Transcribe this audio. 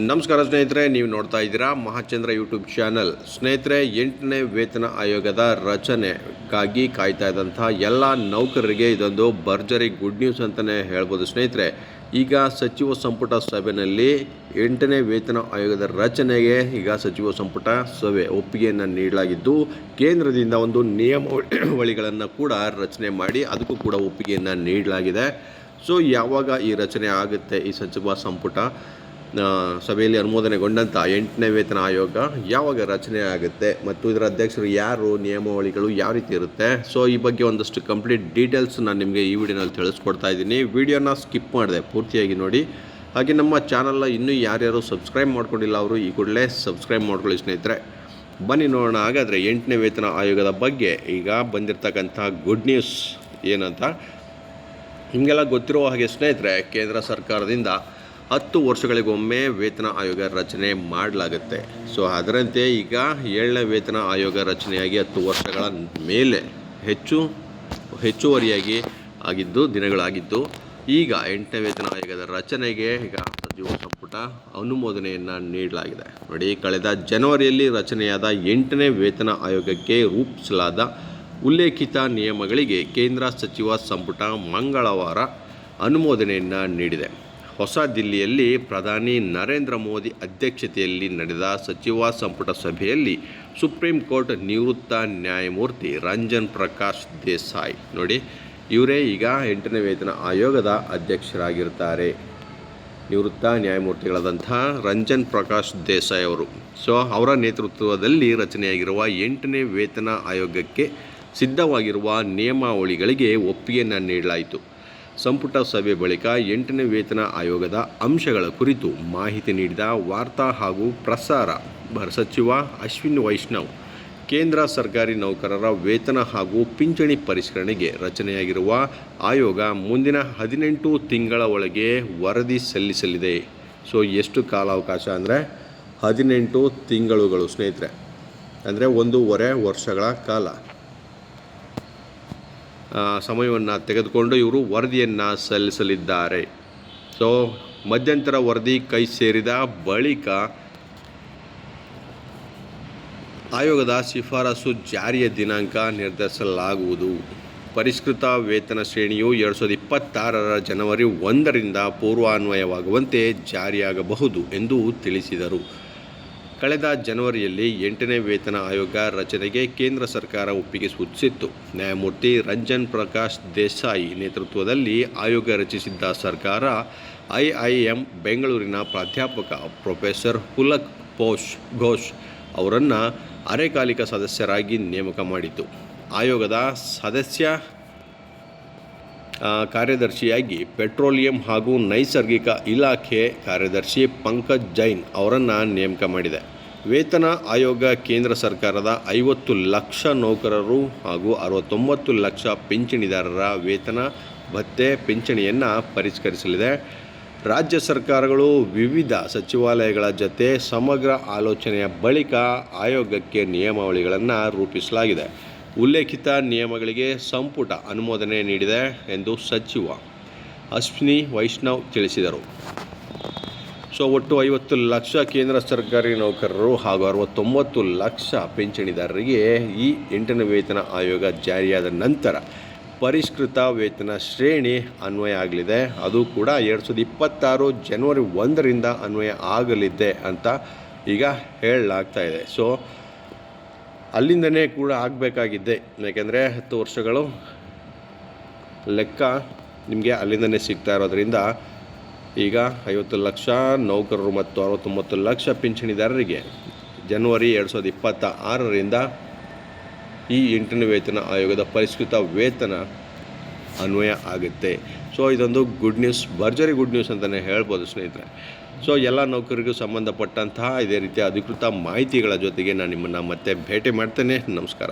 ನಮಸ್ಕಾರ ಸ್ನೇಹಿತರೆ, ನೀವು ನೋಡ್ತಾ ಇದ್ದೀರಾ ಮಹಾಚಂದ್ರ ಯೂಟ್ಯೂಬ್ ಚಾನಲ್. ಸ್ನೇಹಿತರೆ, 8ನೇ ವೇತನ ಆಯೋಗದ ರಚನೆಗಾಗಿ ಕಾಯ್ತಾ ಇದ್ದಂಥ ಎಲ್ಲ ನೌಕರರಿಗೆ ಇದೊಂದು ಭರ್ಜರಿ ಗುಡ್ ನ್ಯೂಸ್ ಅಂತಲೇ ಹೇಳ್ಬೋದು. ಸ್ನೇಹಿತರೆ, ಈಗ ಸಚಿವ ಸಂಪುಟ ಸಭೆಯಲ್ಲಿ 8ನೇ ವೇತನ ಆಯೋಗದ ರಚನೆಗೆ ಈಗ ಸಚಿವ ಸಂಪುಟ ಸಭೆ ಒಪ್ಪಿಗೆಯನ್ನು ನೀಡಲಾಗಿದ್ದು, ಕೇಂದ್ರದಿಂದ ಒಂದು ನಿಯಮಾವಳಿಗಳನ್ನು ಕೂಡ ರಚನೆ ಮಾಡಿ ಅದಕ್ಕೂ ಕೂಡ ಒಪ್ಪಿಗೆಯನ್ನು ನೀಡಲಾಗಿದೆ. ಸೊ ಯಾವಾಗ ಈ ರಚನೆ ಆಗುತ್ತೆ, ಈ ಸಚಿವ ಸಂಪುಟ ಸಭೆಯಲ್ಲಿ ಅನುಮೋದನೆಗೊಂಡಂಥ 8ನೇ ವೇತನ ಆಯೋಗ ಯಾವಾಗ ರಚನೆ ಆಗುತ್ತೆ ಮತ್ತು ಇದರ ಅಧ್ಯಕ್ಷರು ಯಾರು, ನಿಯಮಾವಳಿಗಳು ಯಾವ ರೀತಿ ಇರುತ್ತೆ, ಸೊ ಈ ಬಗ್ಗೆ ಒಂದಷ್ಟು ಕಂಪ್ಲೀಟ್ ಡೀಟೇಲ್ಸ್ ನಾನು ನಿಮಗೆ ಈ ವಿಡಿಯೋನಲ್ಲಿ ತಿಳಿಸ್ಕೊಡ್ತಾ ಇದ್ದೀನಿ. ವಿಡಿಯೋನ ಸ್ಕಿಪ್ ಮಾಡಿದೆ, ಪೂರ್ತಿಯಾಗಿ ನೋಡಿ. ಹಾಗೆ ನಮ್ಮ ಚಾನಲ್ನ ಇನ್ನೂ ಯಾರ್ಯಾರು ಸಬ್ಸ್ಕ್ರೈಬ್ ಮಾಡ್ಕೊಂಡಿಲ್ಲ ಅವರು ಈ ಕೂಡಲೇ ಸಬ್ಸ್ಕ್ರೈಬ್ ಮಾಡ್ಕೊಳ್ಳಿ ಸ್ನೇಹಿತರೆ. ಬನ್ನಿ ನೋಡೋಣ ಹಾಗಾದರೆ 8ನೇ ವೇತನ ಆಯೋಗದ ಬಗ್ಗೆ ಈಗ ಬಂದಿರತಕ್ಕಂಥ ಗುಡ್ ನ್ಯೂಸ್ ಏನಂತ. ನಿಮಗೆಲ್ಲ ಗೊತ್ತಿರುವ ಹಾಗೆ ಸ್ನೇಹಿತರೆ, ಕೇಂದ್ರ ಸರ್ಕಾರದಿಂದ 10 ವರ್ಷಗಳಿಗೊಮ್ಮೆ ವೇತನ ಆಯೋಗ ರಚನೆ ಮಾಡಲಾಗುತ್ತೆ. ಸೊ ಅದರಂತೆ ಈಗ 7ನೇ ವೇತನ ಆಯೋಗ ರಚನೆಯಾಗಿ 10 ವರ್ಷಗಳ ಮೇಲೆ ಹೆಚ್ಚುವರಿಯಾಗಿ ದಿನಗಳಾಗಿದ್ದು ಈಗ 8ನೇ ವೇತನ ಆಯೋಗದ ರಚನೆಗೆ ಈಗ ಸಚಿವ ಸಂಪುಟ ಅನುಮೋದನೆಯನ್ನು ನೀಡಲಾಗಿದೆ. ನೋಡಿ, ಕಳೆದ ಜನವರಿಯಲ್ಲಿ ರಚನೆಯಾದ 8ನೇ ವೇತನ ಆಯೋಗಕ್ಕೆ ರೂಪಿಸಲಾದ ಉಲ್ಲೇಖಿತ ನಿಯಮಗಳಿಗೆ ಕೇಂದ್ರ ಸಚಿವ ಸಂಪುಟ ಮಂಗಳವಾರ ಅನುಮೋದನೆಯನ್ನು ನೀಡಿದೆ. ಹೊಸ ದಿಲ್ಲಿಯಲ್ಲಿ ಪ್ರಧಾನಿ ನರೇಂದ್ರ ಮೋದಿ ಅಧ್ಯಕ್ಷತೆಯಲ್ಲಿ ನಡೆದ ಸಚಿವ ಸಂಪುಟ ಸಭೆಯಲ್ಲಿ ಸುಪ್ರೀಂ ಕೋರ್ಟ್ ನಿವೃತ್ತ ನ್ಯಾಯಮೂರ್ತಿ ರಂಜನ್ ಪ್ರಕಾಶ್ ದೇಸಾಯಿ, ನೋಡಿ ಇವರೇ ಈಗ 8ನೇ ವೇತನ ಆಯೋಗದ ಅಧ್ಯಕ್ಷರಾಗಿರ್ತಾರೆ. ನಿವೃತ್ತ ನ್ಯಾಯಮೂರ್ತಿಗಳಾದಂಥ ರಂಜನ್ ಪ್ರಕಾಶ್ ದೇಸಾಯಿ ಅವರು. ಸೊ ಅವರ ನೇತೃತ್ವದಲ್ಲಿ ರಚನೆಯಾಗಿರುವ 8ನೇ ವೇತನ ಆಯೋಗಕ್ಕೆ ಸಿದ್ಧವಾಗಿರುವ ನಿಯಮಾವಳಿಗಳಿಗೆ ಒಪ್ಪಿಗೆಯನ್ನು ನೀಡಲಾಯಿತು. ಸಂಪುಟ ಸಭೆ ಬಳಿಕ 8ನೇ ವೇತನ ಆಯೋಗದ ಅಂಶಗಳ ಕುರಿತು ಮಾಹಿತಿ ನೀಡಿದ ವಾರ್ತಾ ಹಾಗೂ ಪ್ರಸಾರ ಸಚಿವ ಅಶ್ವಿನಿ ವೈಷ್ಣವ್, ಕೇಂದ್ರ ಸರ್ಕಾರಿ ನೌಕರರ ವೇತನ ಹಾಗೂ ಪಿಂಚಣಿ ಪರಿಷ್ಕರಣೆಗೆ ರಚನೆಯಾಗಿರುವ ಆಯೋಗ ಮುಂದಿನ 18 ತಿಂಗಳ ಒಳಗೆ ವರದಿ ಸಲ್ಲಿಸಲಿದೆ. ಸೊ ಎಷ್ಟು ಕಾಲಾವಕಾಶ ಅಂದರೆ 18 ತಿಂಗಳುಗಳು ಸ್ನೇಹಿತರೆ, ಅಂದರೆ 1.5 ವರ್ಷಗಳ ಕಾಲ ಸಮಯವನ್ನು ತೆಗೆದುಕೊಂಡು ಇವರು ವರದಿಯನ್ನು ಸಲ್ಲಿಸಲಿದ್ದಾರೆ. ಸೊ ಮಧ್ಯಂತರ ವರದಿ ಕೈ ಸೇರಿದ ಬಳಿಕ ಆಯೋಗದ ಶಿಫಾರಸು ಜಾರಿಯ ದಿನಾಂಕ ನಿರ್ಧರಿಸಲಾಗುವುದು. ಪರಿಷ್ಕೃತ ವೇತನ ಶ್ರೇಣಿಯು 2026 ಜನವರಿ 1ರಿಂದ ಪೂರ್ವಾನ್ವಯವಾಗುವಂತೆ ಜಾರಿಯಾಗಬಹುದು ಎಂದು ತಿಳಿಸಿದರು. ಕಳೆದ ಜನವರಿಯಲ್ಲಿ 8ನೇ ವೇತನ ಆಯೋಗ ರಚನೆಗೆ ಕೇಂದ್ರ ಸರ್ಕಾರ ಒಪ್ಪಿಗೆ ಸೂಚಿಸಿತ್ತು. ನ್ಯಾಯಮೂರ್ತಿ ರಂಜನ್ ಪ್ರಕಾಶ್ ದೇಸಾಯಿ ನೇತೃತ್ವದಲ್ಲಿ ಆಯೋಗ ರಚಿಸಿದ್ದ ಸರ್ಕಾರ IIM ಬೆಂಗಳೂರಿನ ಪ್ರಾಧ್ಯಾಪಕ ಪ್ರೊಫೆಸರ್ ಹುಲಕ್ ಘೋಷ್ ಅವರನ್ನು ಅರೆಕಾಲಿಕ ಸದಸ್ಯರಾಗಿ ನೇಮಕ ಮಾಡಿತು. ಆಯೋಗದ ಸದಸ್ಯ ಕಾರ್ಯದರ್ಶಿಯಾಗಿ ಪೆಟ್ರೋಲಿಯಂ ಹಾಗೂ ನೈಸರ್ಗಿಕ ಇಲಾಖೆ ಕಾರ್ಯದರ್ಶಿ ಪಂಕಜ್ ಜೈನ್ ಅವರನ್ನು ನೇಮಕ ಮಾಡಿದೆ. ವೇತನ ಆಯೋಗ ಕೇಂದ್ರ ಸರ್ಕಾರದ 50 ಲಕ್ಷ ನೌಕರರು ಹಾಗೂ 69 ಲಕ್ಷ ಪಿಂಚಣಿದಾರರ ವೇತನ ಭತ್ಯೆ ಪಿಂಚಣಿಯನ್ನು ಪರಿಷ್ಕರಿಸಲಿದೆ. ರಾಜ್ಯ ಸರ್ಕಾರಗಳು ವಿವಿಧ ಸಚಿವಾಲಯಗಳ ಜೊತೆ ಸಮಗ್ರ ಆಲೋಚನೆಯ ಬಳಿಕ ಆಯೋಗಕ್ಕೆ ನಿಯಮಾವಳಿಗಳನ್ನು ರೂಪಿಸಲಾಗಿದೆ. ಉಲ್ಲೇಖಿತ ನಿಯಮಗಳಿಗೆ ಸಂಪುಟ ಅನುಮೋದನೆ ನೀಡಿದೆ ಎಂದು ಸಚಿವ ಅಶ್ವಿನಿ ವೈಷ್ಣವ್ ತಿಳಿಸಿದರು. ಸೊ ಒಟ್ಟು 50 ಲಕ್ಷ ಕೇಂದ್ರ ಸರ್ಕಾರಿ ನೌಕರರು ಹಾಗೂ 69 ಲಕ್ಷ ಪಿಂಚಣಿದಾರರಿಗೆ ಈ 8ನೇ ವೇತನ ಆಯೋಗ ಜಾರಿಯಾದ ನಂತರ ಪರಿಷ್ಕೃತ ವೇತನ ಶ್ರೇಣಿ ಅನ್ವಯ ಆಗಲಿದೆ. ಅದು ಕೂಡ 2026 ಜನವರಿ 1ರಿಂದ ಅನ್ವಯ ಆಗಲಿದೆ ಅಂತ ಈಗ ಹೇಳಲಾಗ್ತಾ ಇದೆ. ಸೊ ಅಲ್ಲಿಂದನೇ ಕೂಡ ಆಗಬೇಕಾಗಿದ್ದೆ, ಯಾಕೆಂದರೆ 10 ವರ್ಷಗಳು ಲೆಕ್ಕ ನಿಮಗೆ ಅಲ್ಲಿಂದನೇ ಸಿಗ್ತಾ ಇರೋದ್ರಿಂದ ಈಗ 50 ಲಕ್ಷ ನೌಕರರು ಮತ್ತು 69 ಲಕ್ಷ ಪಿಂಚಣಿದಾರರಿಗೆ ಜನವರಿ 2026ರಿಂದ ಈ 8ನೇ ವೇತನ ಆಯೋಗದ ಪರಿಷ್ಕೃತ ವೇತನ ಅನ್ವಯ ಆಗುತ್ತೆ. ಸೊ ಇದೊಂದು ಗುಡ್ ನ್ಯೂಸ್, ಭರ್ಜರಿ ಗುಡ್ ನ್ಯೂಸ್ ಅಂತಲೇ ಹೇಳ್ಬೋದು ಸ್ನೇಹಿತರೆ. ಸೊ ಎಲ್ಲ ನೌಕರರಿಗೂ ಸಂಬಂಧಪಟ್ಟಂತಹ ಇದೇ ರೀತಿಯ ಅಧಿಕೃತ ಮಾಹಿತಿಗಳ ಜೊತೆಗೆ ನಾನು ನಿಮ್ಮನ್ನು ಮತ್ತೆ ಭೇಟಿ ಮಾಡ್ತೇನೆ. ನಮಸ್ಕಾರ.